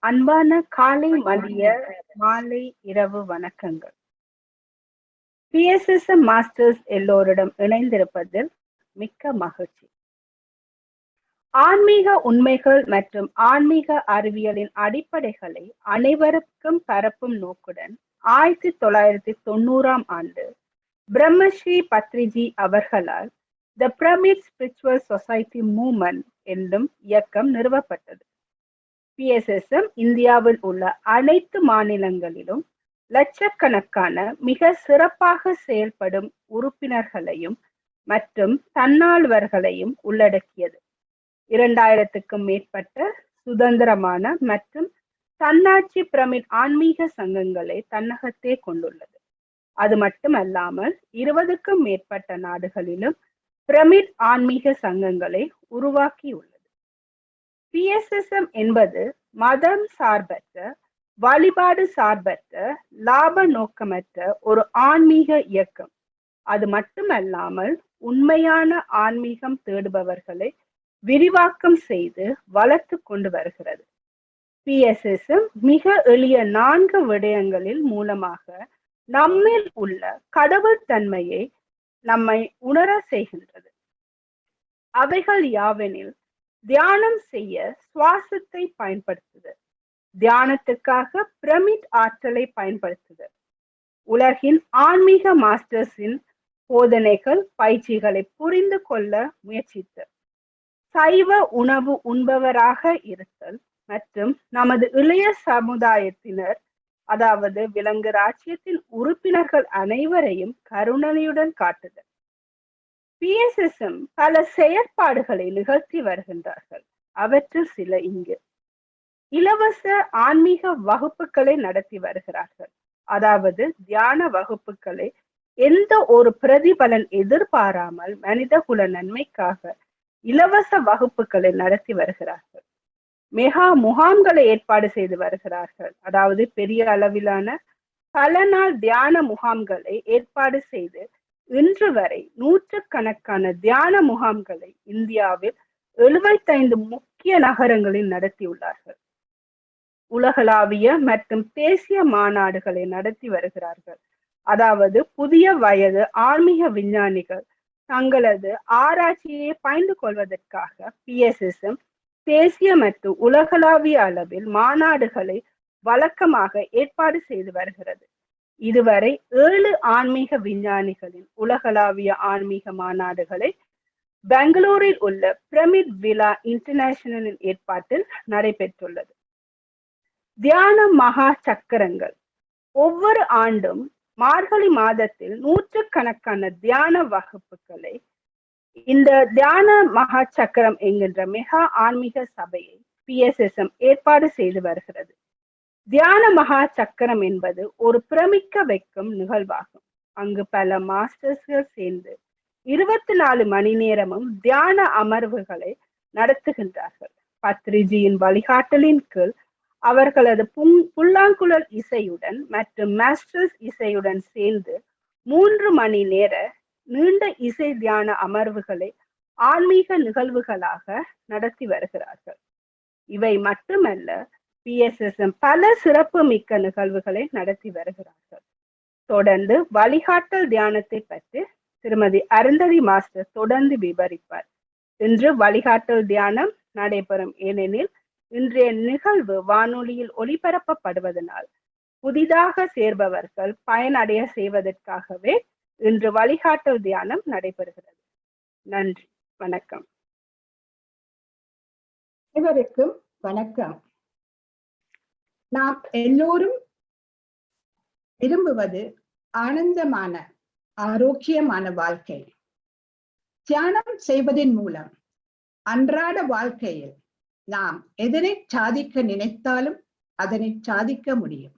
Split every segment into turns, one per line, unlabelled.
அன்பான காலை, மதிய, மாலை, இரவு வணக்கங்கள். பிஎஸ்எஸ்எம் மாஸ்டர்ஸ் எல்லோரிடம் இணைந்திருப்பதில் மிக்க மகிழ்ச்சி. ஆன்மீக உண்மைகள் மற்றும் ஆன்மீக அறிவியலின் அடிப்படைகளை அனைவருக்கும் பரப்பும் நோக்குடன் 1990ஆம் ஆண்டு பிரம்மஸ்ரீ பத்ரிஜி அவர்களால் த பிரமிட் ஸ்பிரிச்சுவல் சொசைட்டி மூவ்மெண்ட் என்னும் இயக்கம் நிறுவப்பட்டது. பிஎஸ்எஸ்எம் இந்தியாவில் உள்ள அனைத்து மாநிலங்களிலும் லட்சக்கணக்கான மிக சிறப்பாக செயல்படும் உறுப்பினர்களையும் மற்றும் தன்னார்வலர்களையும் உள்ளடக்கியது. 2000க்கும் மேற்பட்ட சுதந்திரமான மற்றும் தன்னாட்சி பிரமிட் ஆன்மீக சங்கங்களை தன்னகத்தே கொண்டுள்ளது. அது மட்டுமல்லாமல் 20க்கும் மேற்பட்ட நாடுகளிலும் பிரமிட் ஆன்மீக சங்கங்களை உருவாக்கியுள்ளது. பிஎஸ்எஸ்எம் என்பது மதம் சார்பற்ற, வழிபாடு சார்பற்ற, லாப நோக்கமற்ற ஒரு ஆன்மீக இயக்கம். அது மட்டுமல்லாமல் உண்மையான ஆன்மீகம் தேடுபவர்களை விரிவாக்கம் செய்து வளர்த்து கொண்டு வருகிறது. பிஎஸ்எஸ்எம் மிக எளிய 4 விடயங்களில் மூலமாக நம்மில் உள்ள கடவுள் தன்மையை நம்மை உணர செய்கின்றது. அவைகள் யாவெனில் தியானம் செய்ய சுவாசத்தை பயன்படுத்துதல், தியானத்துக்காக பிரமிட் ஆற்றலை பயன்படுத்துதல், உலகின் ஆன்மீக மாஸ்டர்ஸின் போதனைகள் பயிற்சிகளை புரிந்து கொள்ள முயற்சித்தல், சைவ உணவு உண்பவராக இருத்தல் மற்றும் நமது இளைய சமுதாயத்தினர், அதாவது விலங்கு ராஜ்யத்தின் உறுப்பினர்கள் அனைவரையும் கருணையுடன் காட்டுதல். பிஎஸ்எஸ்எம் பல செயற்பாடுகளை நிகழ்த்தி வருகின்றார்கள். அவற்றில் சில இங்கு: இலவச ஆன்மீக வகுப்புகளை நடத்தி வருகிறார்கள். அதாவது தியான வகுப்புகளை எந்த ஒரு பிரதிபலன் எதிர்பாராமல் மனிதகுல நன்மைக்காக இலவச வகுப்புகளை நடத்தி வருகிறார்கள். மெகா முகாம்களை ஏற்பாடு செய்து வருகிறார்கள். அதாவது பெரிய அளவிலான பல நாள் தியான முகாம்களை ஏற்பாடு செய்து இன்று வரை 100கணக்கான தியான முகாம்களை இந்தியாவில் 75 முக்கிய நகரங்களில் நடத்தியுள்ளார்கள். உலகளாவிய மற்றும் தேசிய மாநாடுகளை நடத்தி வருகிறார்கள். அதாவது புதிய வயது ஆன்மீக விஞ்ஞானிகள் தங்களது ஆராய்ச்சியை பகிர்ந்து கொள்வதற்காக பிஎஸ்எஸ்எம் தேசிய மற்றும் உலகளாவிய அளவில் மாநாடுகளை வழக்கமாக ஏற்பாடு செய்து வருகிறது. இதுவரை 7 ஆன்மீக விஞ்ஞானிகளின் உலகளாவிய ஆன்மீக மாநாடுகளை பெங்களூரில் உள்ள பிரமிட் விழா இன்டர்நேஷனலின் ஏற்பாட்டில் நடைபெற்றுள்ளது. தியான மகா சக்கரங்கள் ஒவ்வொரு ஆண்டும் மார்கழி மாதத்தில் 100கணக்கான தியான வகுப்புகளை இந்த தியான மகா சக்கரம் என்கின்ற மெகா ஆன்மீக சபையை பிஎஸ்எஸ்எம் ஏற்பாடு செய்து வருகிறது. தியான மகா சக்கரம் என்பது ஒரு பிரமிக்க வைக்கும் நிகழ்வாகும். அங்கு பல மாஸ்டர்ஸ்கள் சேர்ந்து 24 மணி நேரமும் தியான அமர்வுகளை நடத்துகின்றார்கள். பத்ரிஜியின் வழிகாட்டலின் கீழ் அவர்களது புல்லாங்குழல் இசையுடன் மற்றும் மாஸ்டர்ஸ் இசையுடன் சேர்ந்து 3 மணி நேர நீண்ட இசை தியான அமர்வுகளை ஆன்மீக நிகழ்வுகளாக நடத்தி வருகிறார்கள். இவை மட்டுமல்ல, பிஎஸ்எஸ்எம் பல சிறப்பு மிக்க நிகழ்வுகளை நடத்தி வருகிறார்கள். தொடர்ந்து வழிகாட்டல் தியானத்தை பற்றி திருமதி அருந்ததி மாஸ்டர் தொடர்ந்து விவரிப்பார். இன்று வழிகாட்டல் தியானம் நடைபெறும். ஏனெனில் இன்றைய நிகழ்வு வானொலியில் ஒளிபரப்பப்படுவதனால் புதிதாக சேர்பவர்கள் பயனடைய செய்வதற்காகவே இன்று வழிகாட்டல் தியானம் நடைபெறுகிறது. நன்றி, வணக்கம்.
அனைவருக்கும் வணக்கம். நாம் எல்லோரும் விரும்புவது ஆனந்தமான ஆரோக்கியமான வாழ்க்கை. தியானம் செய்வதன் மூலம் அன்றாட வாழ்க்கையில் நாம் எதனை சாதிக்க நினைத்தாலும் அதனை சாதிக்க முடியும்.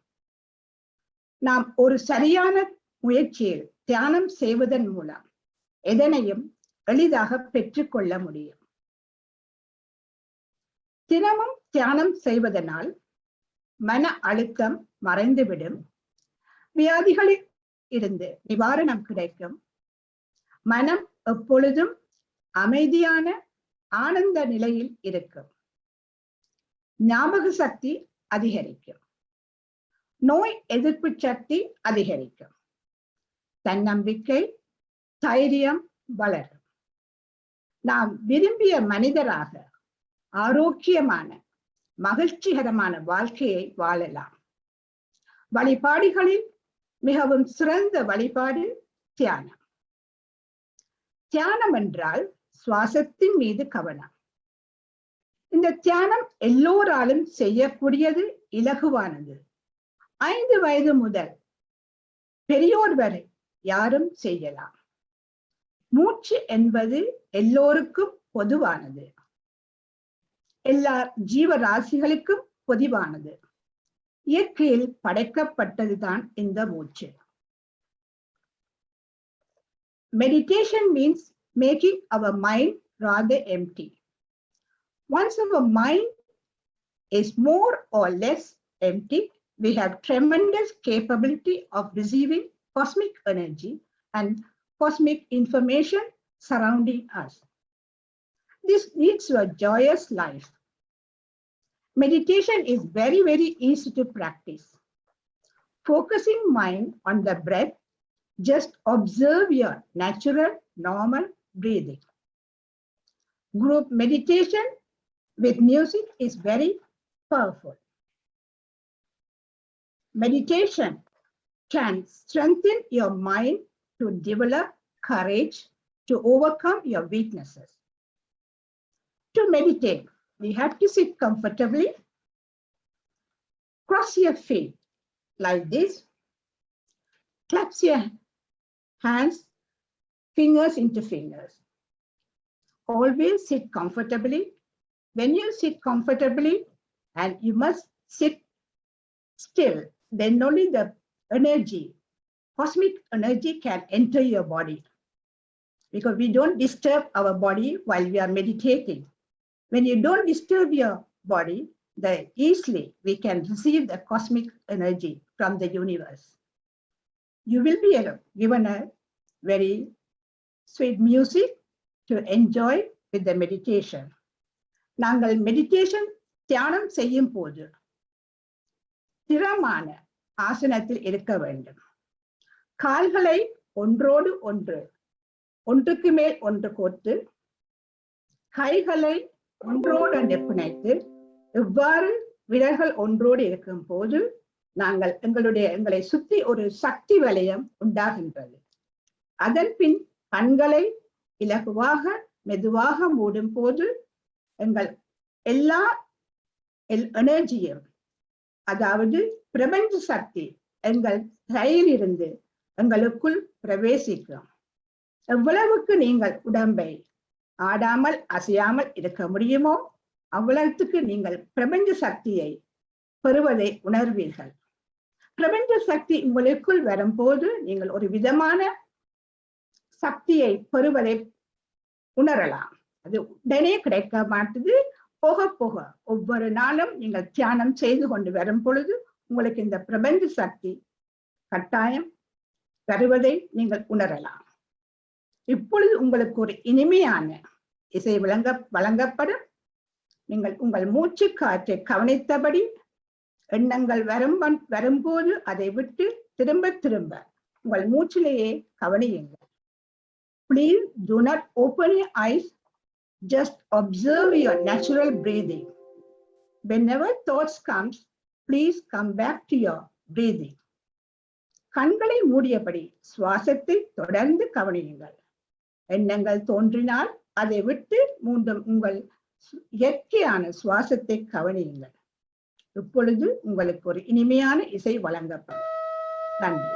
நாம் ஒரு சரியான முயற்சியில் தியானம் செய்வதன் மூலம் எதனையும் எளிதாக பெற்றுக்கொள்ள முடியும். தினமும் தியானம் செய்வதனால் மன அழுத்தம் மறைந்துவிடும், வியாதிகளில் இருந்து நிவாரணம் கிடைக்கும், மனம் எப்பொழுதும் அமைதியான ஆனந்த நிலையில் இருக்கும், ஞாபக சக்தி அதிகரிக்கும். நோய் எதிர்ப்பு சக்தி அதிகரிக்கும். தன்னம்பிக்கை, தைரியம் வளரும். நாம் விரும்பிய மனிதராக ஆரோக்கியமான மகிழ்ச்சிகரமான வாழ்க்கையை வாழலாம். வழிபாடுகளில் மிகவும் சிறந்த வழிபாடு தியானம். தியானம் என்றால் சுவாசத்தின் மீது கவனம். இந்த தியானம் எல்லோராலும் செய்யக்கூடியது, இலகுவானது. 5 வயது முதல் பெரியோர் வரை யாரும் செய்யலாம். மூச்சு என்பது எல்லோருக்கும் பொதுவானது. எல்லா ஜீவராசிகளுக்கும் பொதுவானது. இயற்கையில் படைக்கப்பட்டதுதான் இந்த மூச்சு. Meditation means making our mind rather empty. Once our mind is more or less empty, we have tremendous capability of receiving cosmic energy and cosmic information surrounding us. This leads to a joyous life. Meditation is very, very easy to practice. Focusing mind on the breath, just observe your natural, normal breathing. Group meditation with music is very powerful. Meditation can strengthen your mind to develop courage to overcome your weaknesses. To meditate, we have to sit comfortably. Cross your feet like this. Clasp your hands, fingers into fingers. Always sit comfortably. When you sit comfortably, and you must sit still, then only the energy, cosmic energy, can enter your body. Because we don't disturb our body while we are meditating. When you don't disturb your body, then easily we can receive the cosmic energy from the universe. You will be given a very sweet music to enjoy with the meditation. நாங்கள் meditation தியானம் செய்யும் போது ஸ்திரமான ஆசனத்தில் இருக்க வேண்டும். கால்களை ஒன்றோடு ஒன்று, ஒன்றுக்கு மேல் ஒன்று கோர்த்து, கைகளை ஒன்றோடு ஒன்று பிணைத்து, இவ்வாறு விரல்கள் ஒன்றோடு இருக்கும் போது எங்களை சுத்தி ஒரு சக்தி வலயம் உண்டாகின்றது. அதன் பின் கண்களை இலகுவாக மெதுவாக மூடும் போது எங்கள் எல்லா எனர்ஜியும், அதாவது பிரபஞ்ச சக்தி எங்கள் கையிலிருந்து எங்களுக்குள் பிரவேசிக்கும். எவ்வளவுக்கு நீங்கள் உடம்பை ஆடாமல் அசையாமல் இருக்க முடியுமோ அவ்வளவுக்கு நீங்கள் பிரபஞ்ச சக்தியை பெறுவதை உணர்வீர்கள். பிரபஞ்ச சக்தி உங்களுக்குள் வரும்போது நீங்கள் ஒரு விதமான சக்தியை பெறுவதை உணரலாம். அது உடனே கிடைக்க மாட்டுது. போக போக ஒவ்வொரு நாளும் நீங்கள் தியானம் செய்து கொண்டு வரும் பொழுது உங்களுக்கு இந்த பிரபஞ்ச சக்தி கட்டாயம் வருவதை நீங்கள் உணரலாம். இப்பொழுது உங்களுக்கு ஒரு இனிமையான இசை வழங்கப்படும். நீங்கள் உங்கள் மூச்சு காற்றை கவனித்தபடி எண்ணங்கள் வரும்போது அதை விட்டு திரும்ப திரும்ப உங்கள் மூச்சிலேயே கவனியுங்கள். Please do not open your eyes. Just observe your natural breathing. Whenever thoughts comes, please come back to your breathing. கண்களை மூடியபடி சுவாசத்தை தொடர்ந்து கவனியுங்கள். எண்ணங்கள் தோன்றினால் அதை விட்டு மீண்டும் உங்கள் இயற்கையான சுவாசத்தை கவனியுங்கள். இப்பொழுது உங்களுக்கு ஒரு இனிமையான இசை வழங்கப்படும். நன்றி.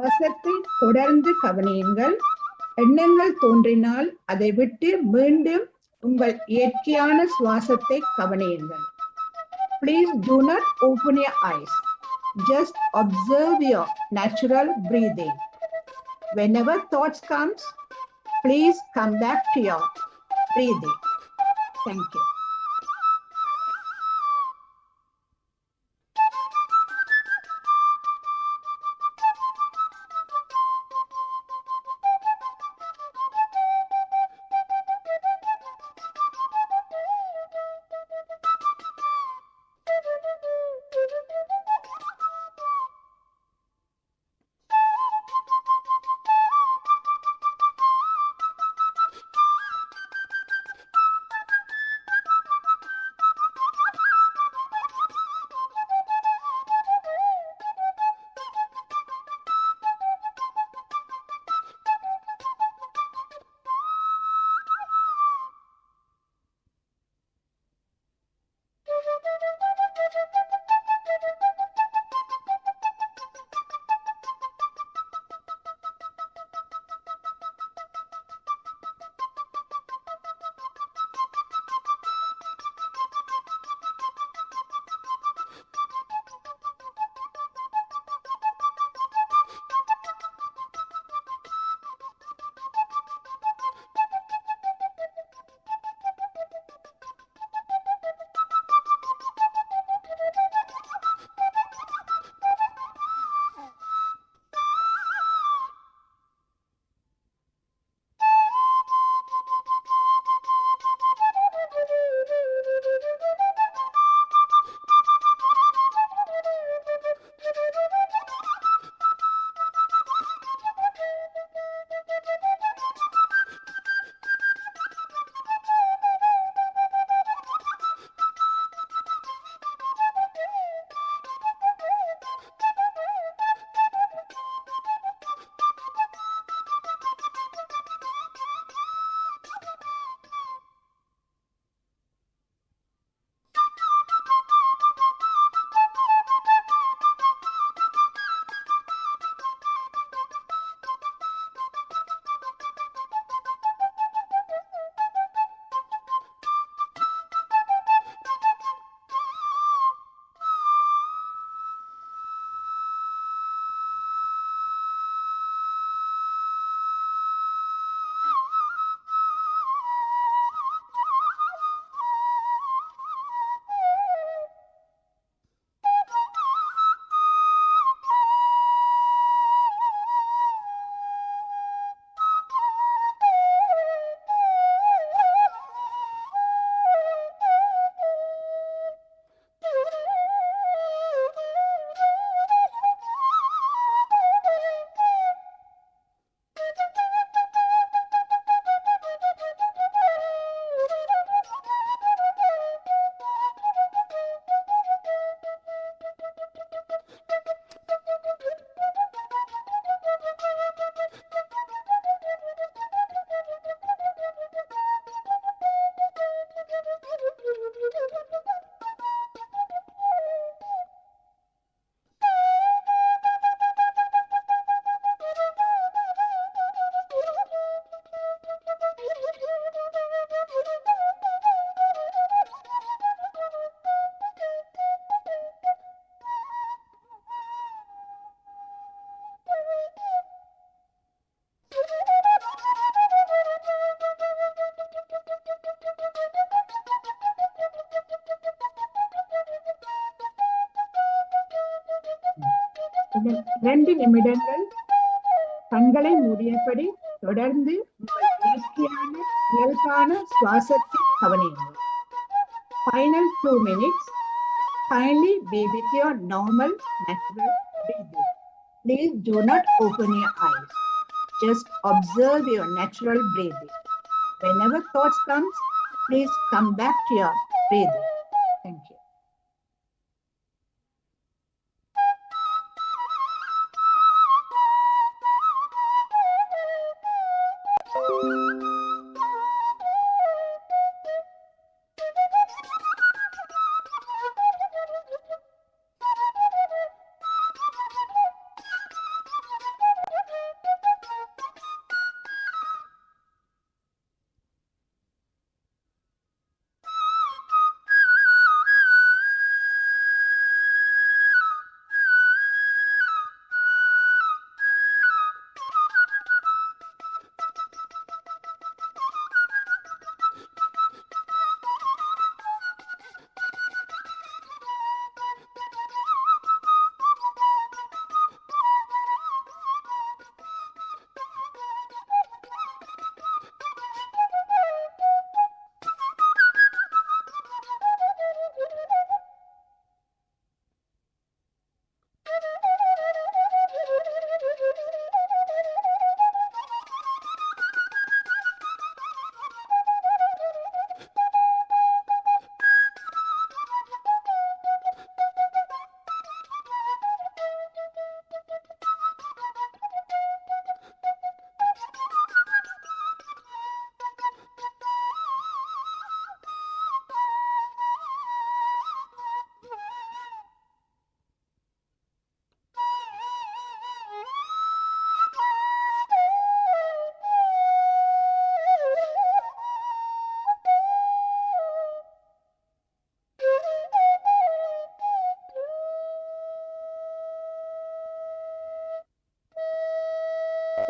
சுவாசத்தை தொடர்ந்து கவனியுங்கள். எண்ணங்கள் தோன்றினால் அதை விட்டு மீண்டும் உங்கள் இயற்கையான சுவாசத்தை கவனியுங்கள். Please do not open your eyes. Just observe your natural breathing. Whenever thoughts comes, please come back to your breathing. Thank you. இதன் 2 நிமிடங்கள் கண்களை மூடியபடி தொடர்ந்து உங்கள் இயற்கையான இயல்பான சுவாசத்தை கவனியுங்கள். Final 2 minutes, kindly be with your normal, natural breathing. Please do not open your eyes. Just observe your natural breathing. Whenever thoughts comes, please come back to your breathing. Thank you.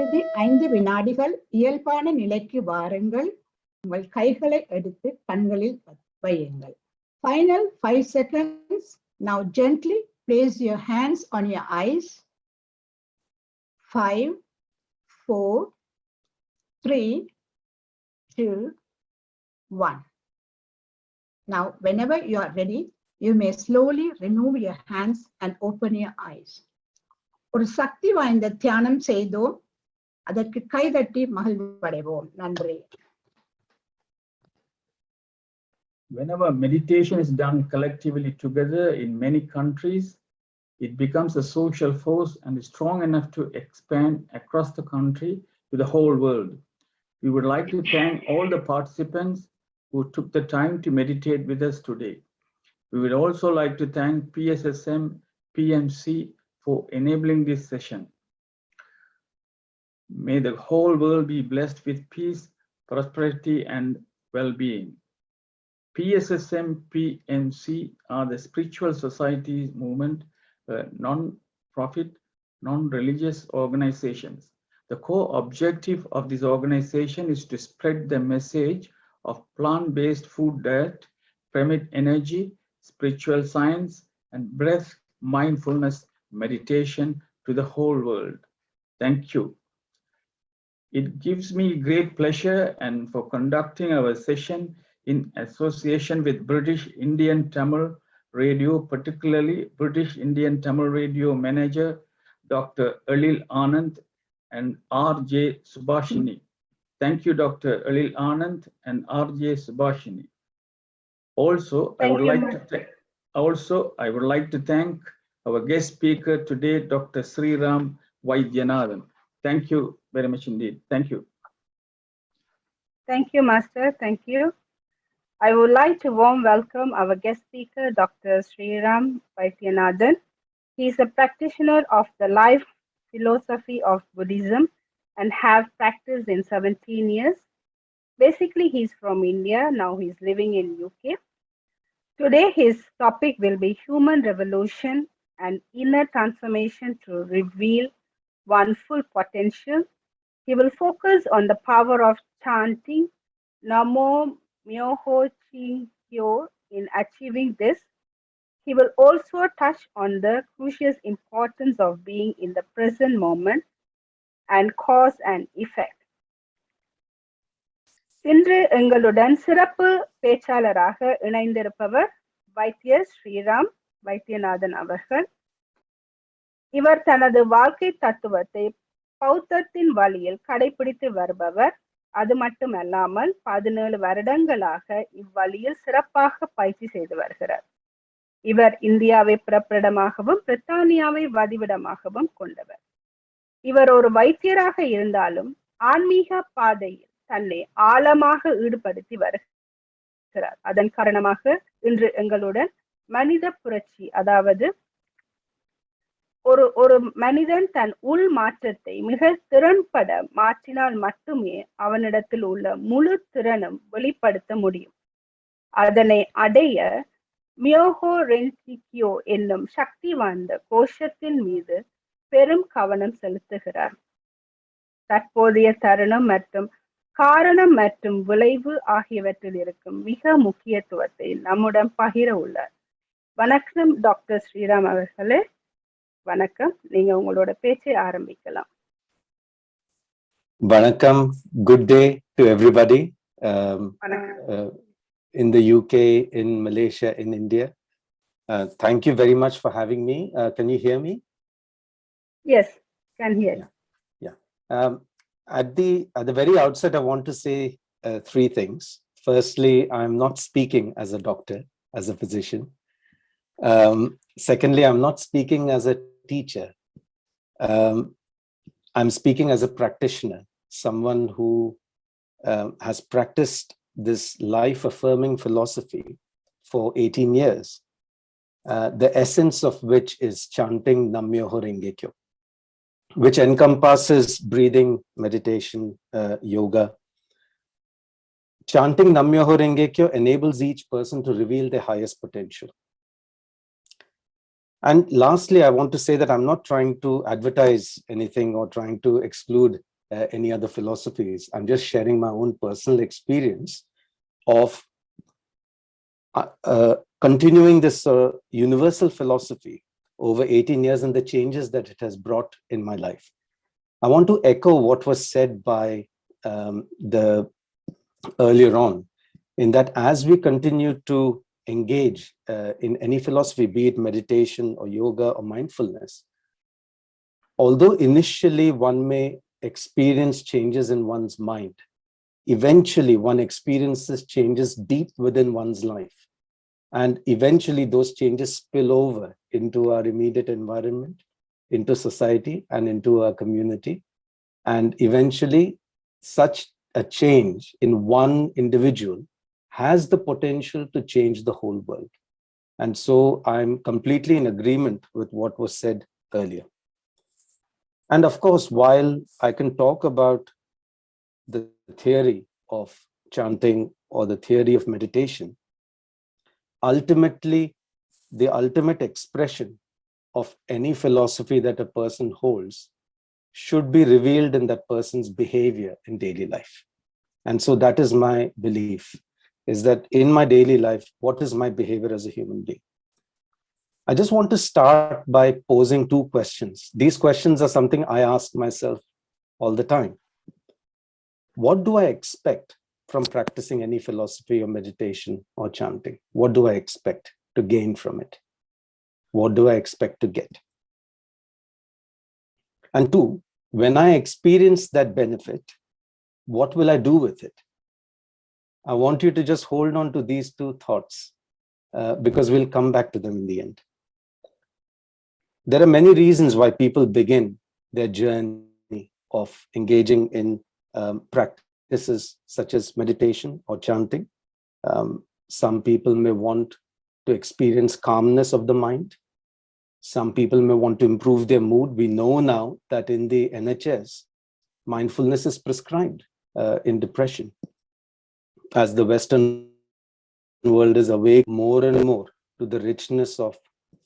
இறுதி 5 வினாடிகள் இயல்பான நிலைக்கு வாருங்கள். உங்கள் கைகளை எடுத்து கண்களில் வையுங்கள். Final 5 seconds. Now gently place your hands on your eyes. 5, 4, 3, 2, 1. Now, whenever you are ready, you may slowly remove your hands and open your eyes. ஒரு சக்தி வாய்ந்த தியானம் செய்தோம். அதற்கு கைதட்டி மகிழ்வடைவோம். நன்றி.
Whenever meditation is done collectively together in many countries, it becomes a social force and is strong enough to expand across the country to the whole world. We would like to thank all the participants who took the time to meditate with us today. We would also like to thank PSSM, PMC for enabling this session. May the whole world be blessed with peace, prosperity, and well-being. PSSM, PMC are the spiritual societies movement, non-profit, non-religious organizations. The core objective of this organization is to spread the message of plant-based food diet, pyramid energy, spiritual science, and breath mindfulness meditation to the whole world. Thank you. It gives me great pleasure and for conducting our session in association with British Indian Tamil Radio, particularly British Indian Tamil Radio Manager, Dr. Elil Anand and R.J. Subhashini. Thank you, Dr. Elil Anand and R.J. Subhashini. Also, I would like to thank our guest speaker today, Dr. Sriram Vaidyanathan. Thank you very much indeed. Thank you.
Thank you, Master. Thank you. I would like to warm welcome our guest speaker, Dr. Sriram Vaidyanathan. He is a practitioner of the life philosophy of Buddhism and have practiced in 17 years. Basically, he's from India. Now he's living in UK. Today, his topic will be human revolution and inner transformation to reveal one's full potential. He will focus on the power of chanting Namo Myoho Ching Kyo in achieving this. He will also touch on the crucial importance of being in the present moment and cause and effect. இன்று எங்களுடன் சிறப்பு பேச்சாளராக இணைந்திருப்பவர் வைத்தியர் ஸ்ரீராம் வைத்தியநாதன் அவர்கள். இவர் தனது வாழ்க்கை தத்துவத்தை பௌத்தத்தின் வழியில் கடைபிடித்து வருபவர். அது மட்டுமல்லாமல் 17 வருடங்களாக இவ்வழியில் சிறப்பாக பயிற்சி செய்து வருகிறார். இவர் இந்தியாவை பிறப்பிடமாகவும் பிரித்தானியாவை வதிவிடமாகவும் கொண்டவர். இவர் ஒரு வைத்தியராக இருந்தாலும் ஆன்மீக பாதையில் தன்னை ஆழமாக ஈடுபடுத்தி வருகிறார். அதன் காரணமாக இன்று எங்களுடன் மனித புரட்சி, அதாவது ஒரு மனிதன் தன் உள் மாற்றத்தை மிக திறன்பட மாற்றினால் மட்டுமே அவனிடத்தில் உள்ள முழு திறனும் வெளிப்படுத்த முடியும். அதனை அடைய மியோஹோ ரென்சிக்கியோ என்னும் சக்தி வாய்ந்த கோஷத்தின் மீது பெரும் கவனம் செலுத்துகிறார். தற்போதைய தருணம் மற்றும் காரணம் மற்றும் விளைவு ஆகியவற்றில் இருக்கும் மிக முக்கியத்துவத்தை நம்முடன் பகிர உள்ளார். வணக்கம் டாக்டர் ஸ்ரீராம் அவர்களே. வணக்கம், நீங்க உங்களோட பேச்சை ஆரம்பிக்கலாம்.
Vanakkam, good day to everybody in the UK, in Malaysia, in India. Thank you very much for having me. Can you hear me?
Yes, can hear.
Yeah. At the very outset, I want to say 3 things. Firstly, I'm not speaking as a doctor, as a physician. Secondly, I'm not speaking as a teacher. I'm speaking as a practitioner, someone who has practiced this life-affirming philosophy for 18 years, the essence of which is chanting Nam-myoho Renge Kyo, which encompasses breathing, meditation, yoga. Chanting Nam-myoho Renge Kyo enables each person to reveal their highest potential. And lastly, I want to say that I'm not trying to advertise anything or trying to exclude any other philosophies. I'm just sharing my own personal experience of continuing this universal philosophy over 18 years and the changes that it has brought in my life. I want to echo what was said by the earlier on, in that as we continue to engage in any philosophy, be it meditation or yoga or mindfulness, although initially one may experience changes in one's mind, eventually one experiences changes deep within one's life. And eventually those changes spill over into our immediate environment, into society, and into our community. And eventually such a change in one individual has the potential to change the whole world. And so I'm completely in agreement with what was said earlier. And of course, while I can talk about the theory of chanting or the theory of meditation, ultimately, the ultimate expression of any philosophy that a person holds should be revealed in that person's behavior in daily life. And so that is my belief, is that in my daily life, what is my behavior as a human being? I just want to start by posing two questions. These questions are something I ask myself all the time. What do I expect from practicing any philosophy or meditation or chanting? What do I expect to gain from it? What do I expect to get? And two, when I experience that benefit, what will I do with it? I want you to just hold on to these two thoughts because we'll come back to them in the end. There are many reasons why people begin their journey of engaging in practices such as meditation or chanting. Some people may want to experience calmness of the mind. Some people may want to improve their mood. We know now that in the NHS, mindfulness is prescribed in depression. As the Western world is awake more and more to the richness of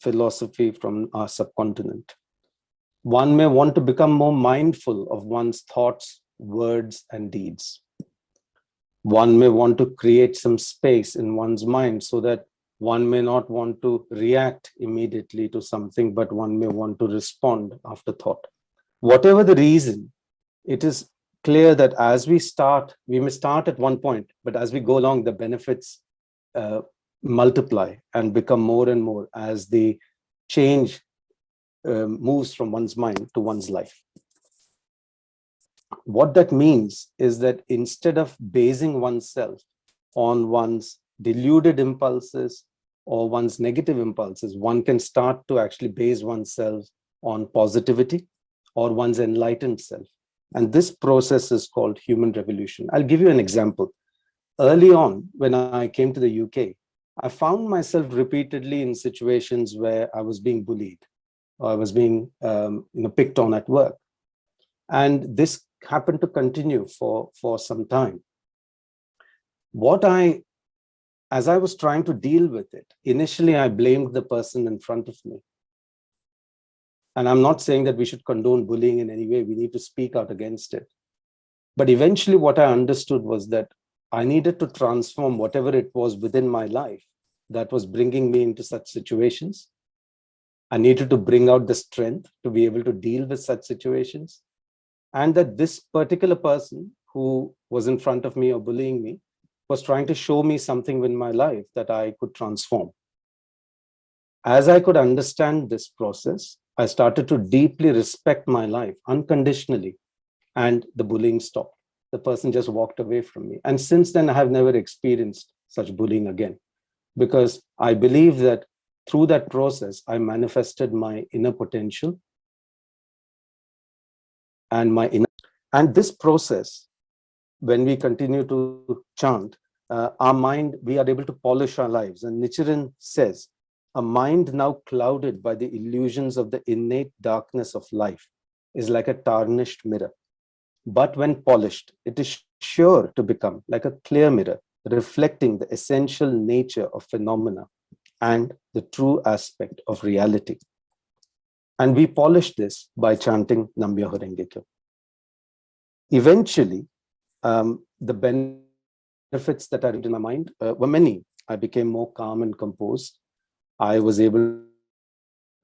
philosophy from our subcontinent. One may want to become more mindful of one's thoughts, words, and deeds. One may want to create some space in one's mind so that one may not want to react immediately to something, but one may want to respond after thought. Whatever the reason, it is clear that as we start, we may start at one point, but as we go along, the benefits multiply and become more and more as the change moves from one's mind to one's life. What that means is that instead of basing oneself on one's deluded impulses or one's negative impulses, one can start to actually base oneself on positivity or one's enlightened self. And this process is called human revolution. I'll give you an example. Early on, when I came to the UK, I found myself repeatedly in situations where I was being bullied or I was being picked on at work. And this happened to continue for some time. As I was trying to deal with it, initially I blamed the person in front of me. And I'm not saying that we should condone bullying in any way. We need to speak out against it. But eventually what I understood was that I needed to transform whatever it was within my life that was bringing me into such situations. I needed to bring out the strength to be able to deal with such situations. And that this particular person who was in front of me or bullying me was trying to show me something in my life that I could transform. As I could understand this process, I started to deeply respect my life unconditionally, and the bullying stopped. The person just walked away from me. And since then, I have never experienced such bullying again, because I believe that through that process, I manifested my inner potential and this process, when we continue to chant, our mind, we are able to polish our lives. And Nichiren says, a mind now clouded by the illusions of the innate darkness of life is like a tarnished mirror. But when polished, it is sure to become like a clear mirror, reflecting the essential nature of phenomena and the true aspect of reality. And we polish this by chanting Nam Myoho Renge Kyo. Eventually, the benefits that I received in my mind were many. I became more calm and composed. I was able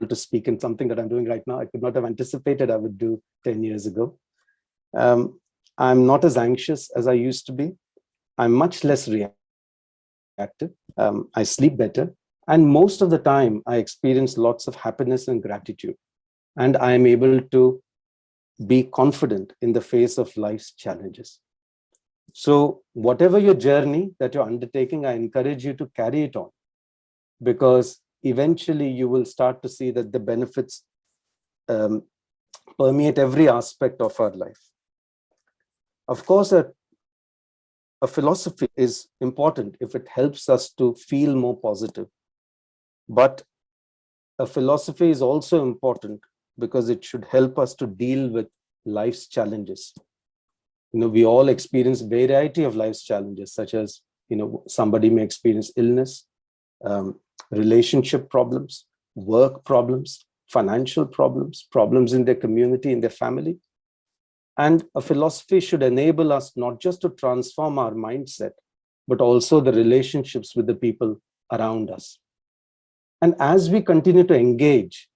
to speak in something that I'm doing right now. I could not have anticipated I would do 10 years ago. Um, I'm not as anxious as I used to be. I'm much less reactive. I sleep better. And most of the time, I experience lots of happiness and gratitude. And I am able to be confident in the face of life's challenges. So, whatever your journey that you're undertaking, I encourage you to carry it on, because eventually you will start to see that the benefits um, permeate every aspect of our life. Of course, a philosophy is important if it helps us to feel more positive. But a philosophy is also important because it should help us to deal with life's challenges. We all experience variety of life's challenges, such as, somebody may experience illness, relationship problems, work problems, financial problems, problems in their community, in their family. And a philosophy should enable us not just to transform our mindset, but also the relationships with the people around us. And as we continue to engage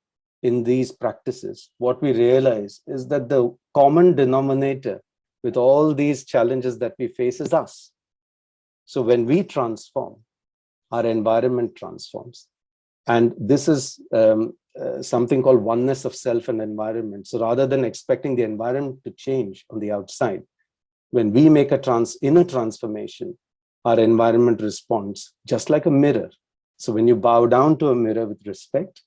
in these practices, what we realize is that the common denominator with all these challenges that we face is us. So when we transform, our environment transforms. And this is something called oneness of self and environment. So rather than expecting the environment to change on the outside, when we make a inner transformation, our environment responds just like a mirror. So when you bow down to a mirror with respect,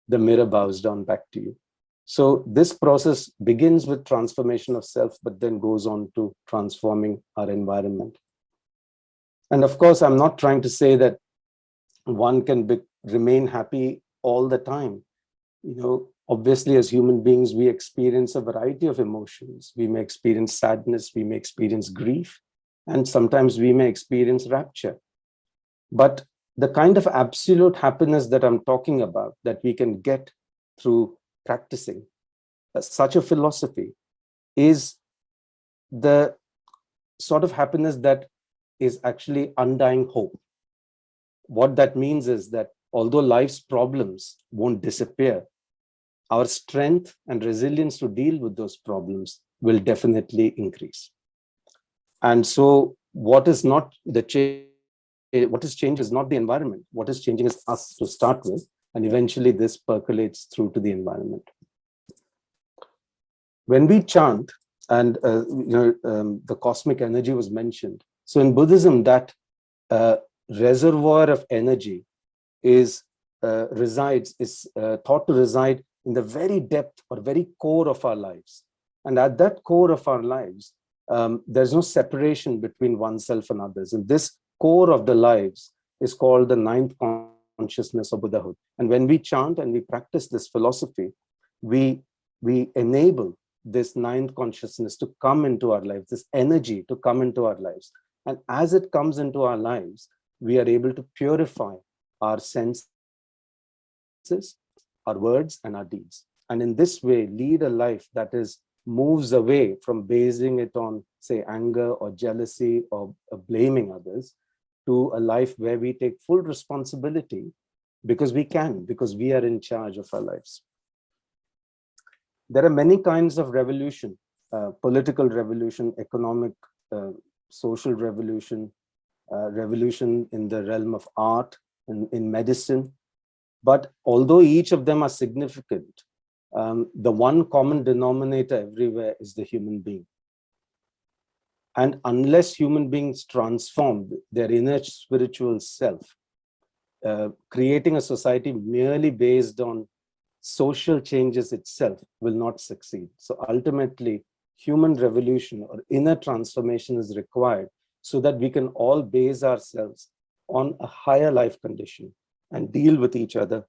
the mirror bows down back to you. So this process begins with transformation of self, but then goes on to transforming our environment. And of course, I'm not trying to say that one can remain happy all the time. Obviously, as human beings, we experience a variety of emotions. We may experience sadness, we may experience grief, and sometimes we may experience rapture. But the kind of absolute happiness that I'm talking about, that we can get through practicing such a philosophy, is the sort of happiness that is actually undying hope. What that means is that although life's problems won't disappear, our strength and resilience to deal with those problems will definitely increase. And so what is changing is not the environment. What is changing is us to start with, and eventually this percolates through to the environment. When we chant, and the cosmic energy was mentioned. So in Buddhism, that reservoir of energy is thought to reside in the very depth or very core of our lives. And at that core of our lives, there's no separation between oneself and others. And this core of the lives is called the ninth consciousness of Buddhahood. And when we chant and we practice this philosophy, we enable this ninth consciousness to come into our lives, this energy to come into our lives. And as it comes into our lives, we are able to purify our senses, our words, and our deeds. And in this way, lead a life that moves away from basing it on, say, anger or jealousy or blaming others, to a life where we take full responsibility because we are in charge of our lives. There are many kinds of revolution, political revolution, economic, social revolution, revolution in the realm of art, in medicine. But although each of them are significant, the one common denominator everywhere is the human being. And unless human beings transform their inner spiritual self, creating a society merely based on social changes itself will not succeed. So ultimately, human revolution or inner transformation is required so that we can all base ourselves on a higher life condition and deal with each other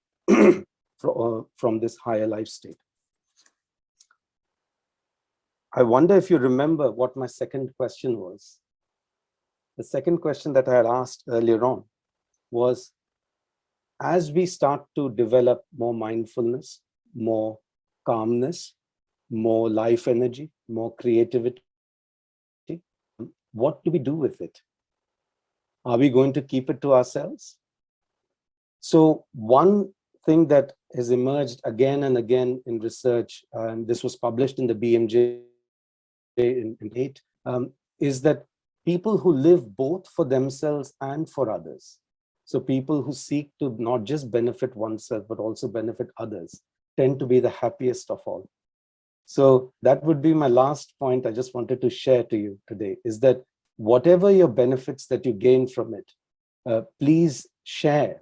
from this higher life state. I wonder if you remember what my second question was. The second question that I had asked earlier on was, as we start to develop more mindfulness, more calmness, more life energy, more creativity, what do we do with it? Are we going to keep it to ourselves? So one thing that has emerged again and again in research, and this was published in the BMJ in 8, is that people who live both for themselves and for others, so people who seek to not just benefit oneself, but also benefit others, tend to be the happiest of all. So that would be my last point I just wanted to share to you today, is that whatever your benefits that you gain from it, please share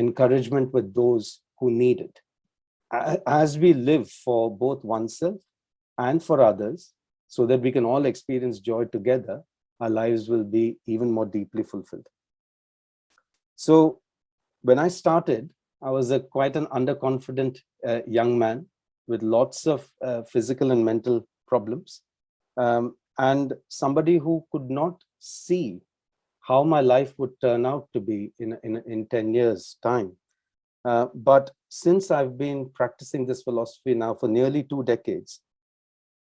encouragement with those who need it. As we live for both oneself and for others, so that we can all experience joy together, our lives will be even more deeply fulfilled. So when I started, I was quite an underconfident young man with lots of physical and mental problems, and somebody who could not see how my life would turn out to be in 10 years' time. But since I've been practicing this philosophy now for nearly 2 decades,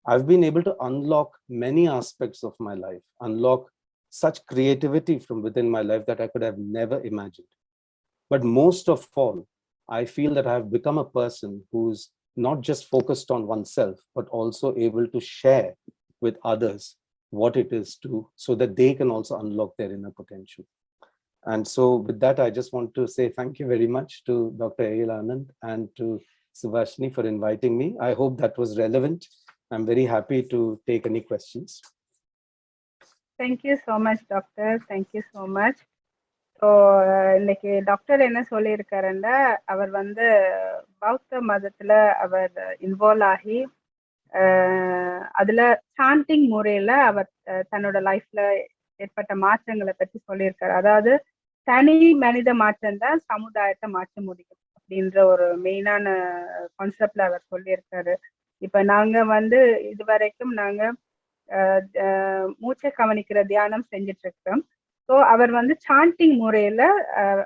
I've been able to unlock many aspects of my life, unlock such creativity from within my life that I could have never imagined. But most of all, I feel that I've become a person who's not just focused on oneself, but also able to share with others what it is to, so that they can also unlock their inner potential. And so with that, I just want to say thank you very much to Dr. A.L. Anand and to Subhashini for inviting me. I hope that was relevant. I'm very happy to take any questions.
Thank you so much, doctor. Thank you so much. So இன்னைக்கு doctor என்ன சொல்லியிருக்காருன்னா, அவர் வந்து பௌத்த மதத்துல அவர் involve ஆகி அதுல sanding முறையில அவர் தன்னோட லைஃப்ல ஏற்பட்ட மாற்றங்களை பற்றி சொல்லியிருக்காரு. அதாவது தனி மனித மாற்றம் தான் சமுதாயத்தை மாற்ற முடியும் அப்படின்ற ஒரு மெயினான கான்செப்ட்ல அவர் சொல்லியிருக்காரு. இப்ப நாங்க வந்து இதுவரைக்கும் நாங்க மூச்சை கவனிக்கிற தியானம் செஞ்சுட்டு இருக்கோம். ஸோ அவர் வந்து சாண்டிங் முறையில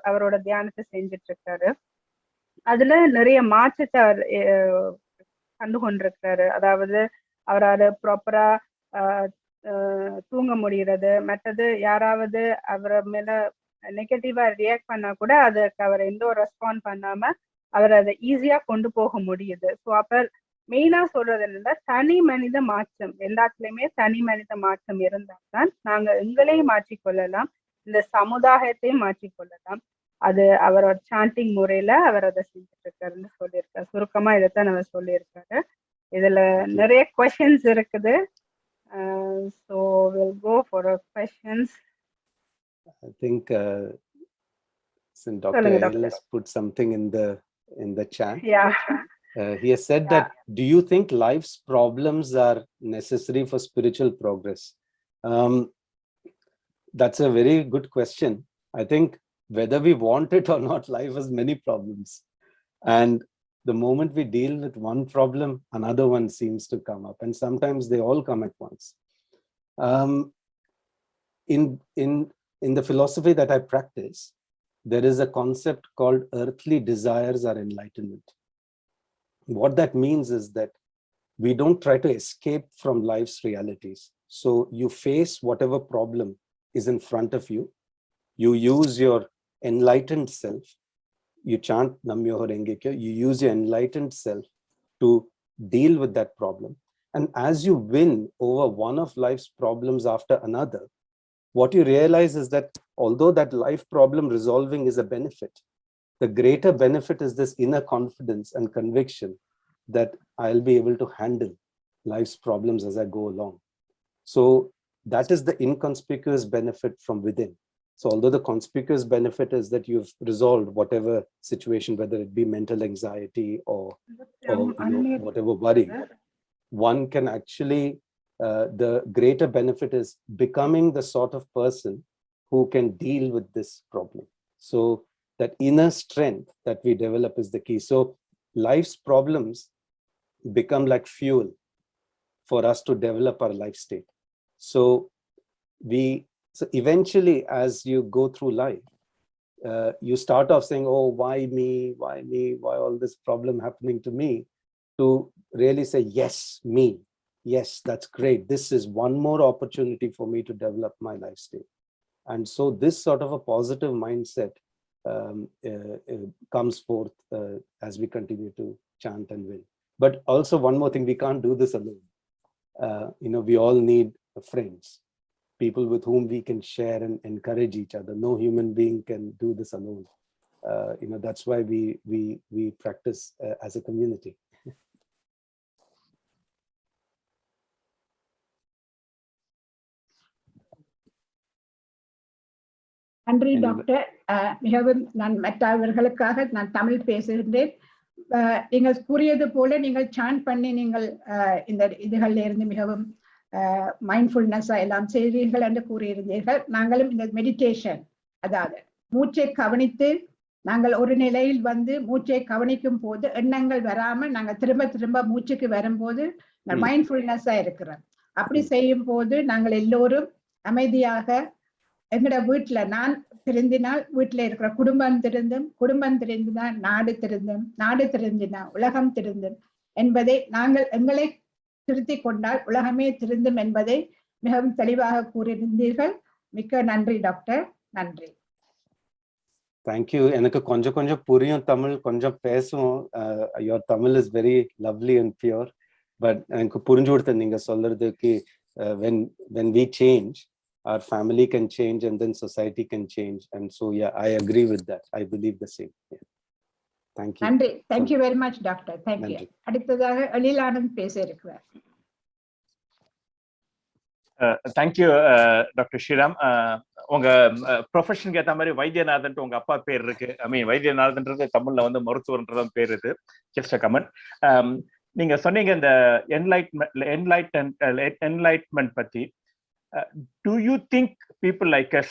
அவரோட தியானத்தை செஞ்சுட்டு இருக்காரு. அதுல நிறைய மாற்றத்தை அவர் கண்டு கொண்டிருக்காரு. அதாவது அவரால் ப்ராப்பரா தூங்க முடிகிறது. மற்றது யாராவது அவரை மேல நெகட்டிவா ரியாக்ட் பண்ணா கூட அதுக்கு அவர் எந்த ஒரு ரெஸ்பாண்ட் பண்ணாம அவர் அதை ஈஸியா கொண்டு போக முடியுது. ஸோ அப்ப மெயினா சொல்றது என்னன்னா, தனி மனித மாற்றம், எல்லாத்துலயுமே தனி மனித மாற்றம் இருந்தால் தான் நாங்க எங்களையும் மாற்றிக்கொள்ளலாம், இந்த சமுதாயத்தையும் மாற்றிக்கொள்ளலாம். அது அவரோட சாண்டிங் முறையில அவர் அதை செஞ்சுட்டு இருக்காருன்னு சொல்லியிருக்காரு. சுருக்கமா இதைத்தான் அவர் சொல்லியிருக்காரு. இதுல நிறைய கொஸ்டின்ஸ் இருக்குது. So we'll go for our questions.
I think since Dr. A.L. has put something in the chat.
Yeah.
He has said that, do you think life's problems are necessary for spiritual progress? That's a very good question. I think whether we want it or not, life has many problems. And the moment we deal with one problem, another one seems to come up. And sometimes they all come at once. In the philosophy that I practice, there is a concept called earthly desires are enlightenment. What that means is that we don't try to escape from life's realities. So you face whatever problem is in front of you. You use your enlightened self. You chant Nam Myoho Renge Kyo. You use your enlightened self to deal with that problem. And as you win over one of life's problems after another, what you realize is that although that life problem resolving is a benefit, the greater benefit is this inner confidence and conviction that I'll be able to handle life's problems as I go along. So that is the inconspicuous benefit from within. So although the conspicuous benefit is that you've resolved whatever situation, whether it be mental anxiety or whatever worry, one can actually, the greater benefit is becoming the sort of person who can deal with this problem. So that inner strength that we develop is the key. So life's problems become like fuel for us to develop our life state. So eventually, as you go through life, you start off saying, oh, why me? Why me? Why all this problem happening to me? To really say, yes, me. yes, that's great. This is one more opportunity for me to develop my lifestyle. And so this sort of a positive mindset comes forth as we continue to chant and will. But also one more thing, we can't do this alone. We all need friends, people with whom we can share and encourage each other. No human being can do this alone. That's why we practice as a community.
நன்றி doctor. மிகவும் நான் மற்றவர்களுக்காக நான் தமிழ் பேசுகின்றேன். நீங்கள் கூறியது போல நீங்கள் sand பண்ணி நீங்கள் இந்த இதுகளில் இருந்து மிகவும் மைண்ட்ஃபுல்னஸா எல்லாம் செய்வீர்கள் என்று கூறியிருந்தீர்கள். நாங்களும் இந்த மெடிடேஷன், அதாவது மூச்சை கவனித்து நாங்கள் ஒரு நிலையில் வந்து மூச்சை கவனிக்கும் போது எண்ணங்கள் வராம நாங்கள் திரும்ப திரும்ப மூச்சுக்கு வரும்போது மைண்ட்ஃபுல்னஸா இருக்கிறோம். அப்படி செய்யும் போது நாங்கள் எல்லோரும் அமைதியாக எங்களோட வீட்டுல நான் திருந்தினால் வீட்டுல இருக்கிற குடும்பம் திருந்தும், குடும்பம் திருந்தினால் நாடு திருந்தும், நாடு திருந்தினால் உலகம் திருந்தும் என்பதை நாங்கள் எங்களை திருத்திக் கொண்டால் உலகமே திருந்தும் என்பதை மிகவும் தெளிவாக கூறியிருந்தீர்கள். மிக்க நன்றி டாக்டர். நன்றி.
தேங்க்யூ. எனக்கு கொஞ்சம் கொஞ்சம் புரியும் தமிழ், கொஞ்சம் பேசுவோம். Your Tamil is very lovely and pure. But எனக்கு புரிஞ்சு கொடுத்த நீங்க சொல்றதுக்கு when we change, our family can change and then society can change. And so, yeah, I agree with that. I believe the same. Yeah. Thank you.
நன்றி. Thank you very much, doctor. Thank you. அடுத்ததாக எழிலானந்த் பேச இருக்கிறார்.
Thank you, Dr. Sriram. உங்க ப்ரொஃபஷனுக்கு ஏற்ற மாதிரி வைத்தியநாதன் உங்க அப்பா பேர் இருக்கு. வைத்தியநாதன்றது தமிழ்ல வந்து மருத்துவர்ன்றதான் பேர் இது. Just a comment. நீங்க சொன்னீங்க இந்த என்லைட்மெண்ட் பத்தி. Do you think people like us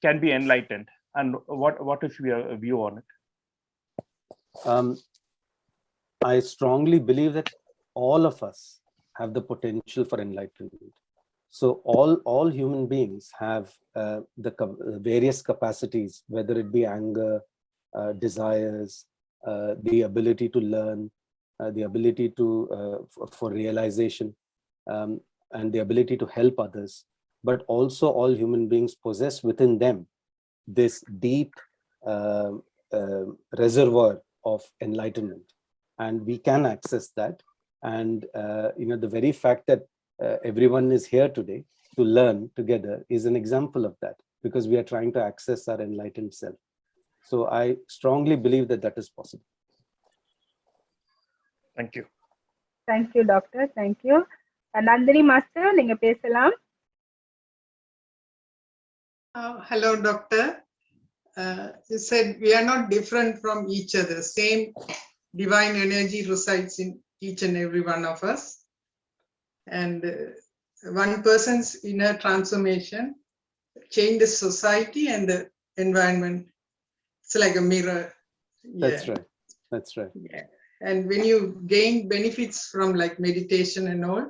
can be enlightened, and what is your view on it?
I strongly believe that all of us have the potential for enlightenment. So all human beings have the various capacities, whether it be anger, desires, the ability to learn, the ability to for realization, and the ability to help others. But also all human beings possess within them this deep reservoir of enlightenment, and we can access that. And the very fact that everyone is here today to learn together is an example of that, because we are trying to access our enlightened self. So I strongly believe that that is possible.
Thank you.
Thank you, doctor. Thank you. Nandini master, நீங்க பேசலாம்.
Hello, doctor. You said we are not different from each other. Same divine energy resides in each and every one of us. And one person's inner transformation changes society and the environment. It's like a mirror.
That's right. That's right.
Yeah. And when you gain benefits from like meditation and all,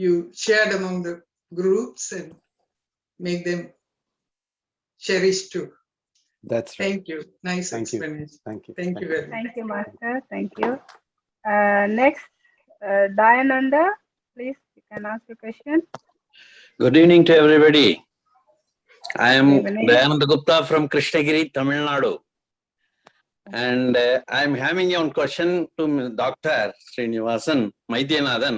you shared among the groups and make them cherish too.
That's right.
Thank you. Nice explanation.
Thank you.
Thank you very much.
Thank you, master. Thank you. Next, Dayananda, please, you can ask your question.
Good evening to everybody. I am
Good evening.
Dayananda Gupta from Krishnagiri, Tamil Nadu. And I'm having a question to Dr. Srinivasan Maidyanathan.